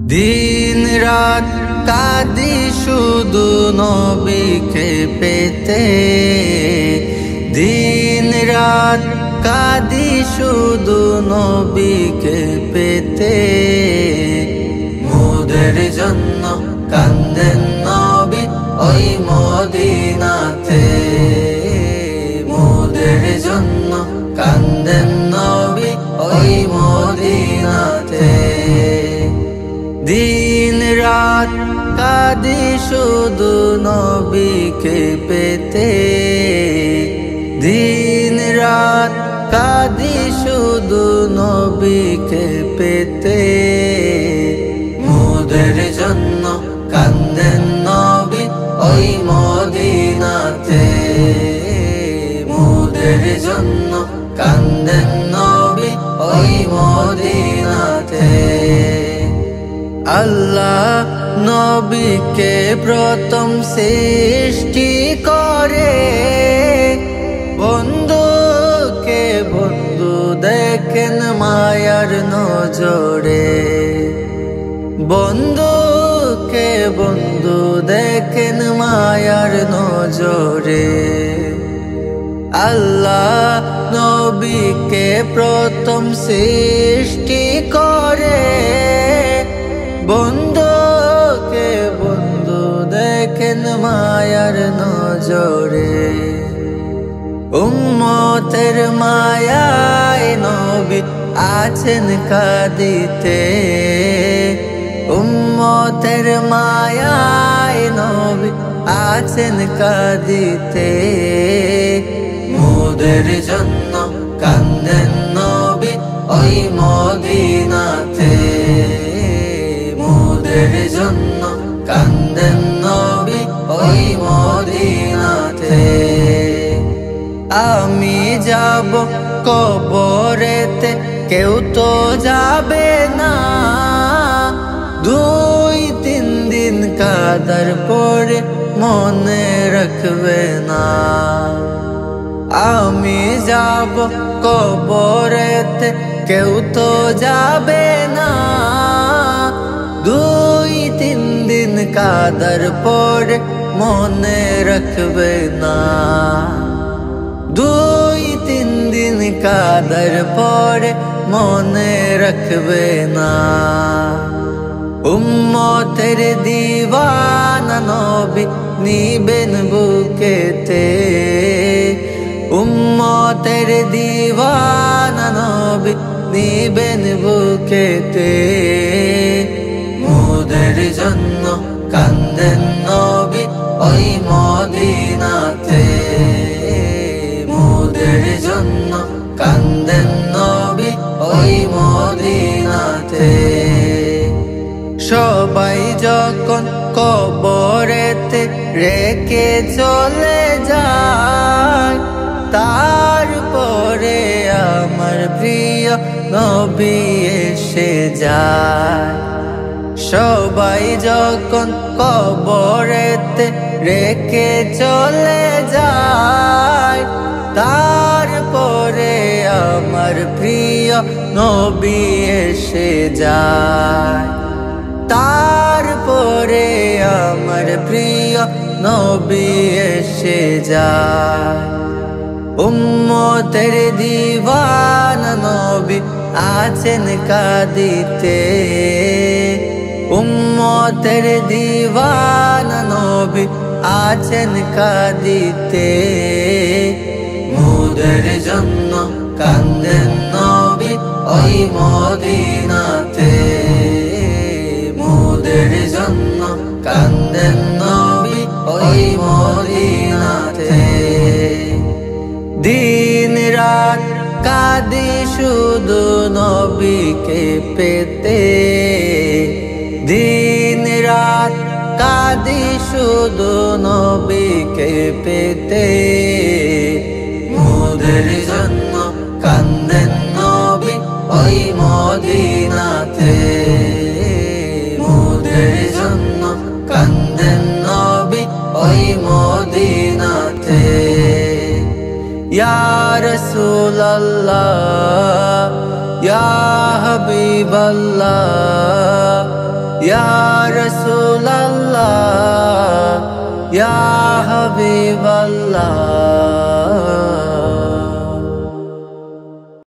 দিন রাত কাঁদি শুধু নবীকে পেতে, দিন রাত কাঁদি শুধু নবীকে পেতে। মোদের জন্য কান্দেন নবী ওই মদিনাতে, মোদের জন্য কান্দেন নবী ওই মদিনাতে। দিন রাত কাঁদি শুধু নবীকে পেতে, দিন রাত কাঁদি শুধু নবীকে পেতে। মোদের জন্য কান্দেন নবী ওই মদিনাতে, মোদের জন্য কান্দেন নবী ওই মদিনাতে। আল্লাহ নবীকে প্রথম সৃষ্টি করে, বন্ধুকে বন্ধু দেখেন মায়ার নজরে, বন্ধুকে বন্ধু দেখেন মায়ার নজরে। আল্লাহ নবীকে প্রথম সৃষ্টি করে, বন্ধুকে বন্ধু দেখেন মায়ার নজরে। উম্মতের মায়ায় নবী আছেন কাঁদিতে, উম্মতের মায়ায় নবী আছেন কাঁদিতে। মোদের জন্য কান্দেন নবী ওই মদিনাতে, মোদের জন্য কান্দেন নবী ওই মদিনাতে। আমি যাব কবরেতে, কেউ তো যাবে না, 2-3 দিন কাদার পরে মনে রাখবে না। আমি যাব কবরেতে, কেউ তো যাবে না, 2-3 দিন কাদার পরে মনে রাখবে না, 2-3 দিন কাদার পরে মনে রাখবে না। উম্মতের দিওয়ানা নবী নিবেন বুকেতে, উম্মতের দিওয়ানা নবী নিবেন বুকেতে। মোদের জন্য কান্দেন নবী ওই মদিনাতে, মোদের জন্য কান্দেন নবী ওই মদিনাতে। সবাই যখন কবরেতে রেখে চলে যায়, তারপরে আমার প্রিয় নবী এসে যায়। সবাই যখন কবরেতে রেখে চলে যায়, তারপরে আমার প্রিয় নবী এসে যায়, তারপরে আমার প্রিয় নবী এসে যায়। উম্মতের দিওয়ানা নবী আছেন কাঁদিতে, উম্মতের দিওয়ানা নবী আছেন কাঁদিতে। মোদের জন্য কান্দেন নবী ওই মদিনাতে, মোদের জন্য কান্দেন নবী ওই মদিনাতে। দিন রাত কাঁদি শুধু নবীকে পেতে, দিন রাত কাঁদি শুধু নবীকে পেতে। মোদের জন্য কান্দেন নবী ওই মদিনাতে, মোদের জন্য কান্দেন নবী ওই মদিনাতে। ইয়া রাসূলুল্লাহ, ইয়া হাবিবাল্লাহ, ইয়া রাসূলাল্লাহ ইয়া হাবিবাল্লাহ।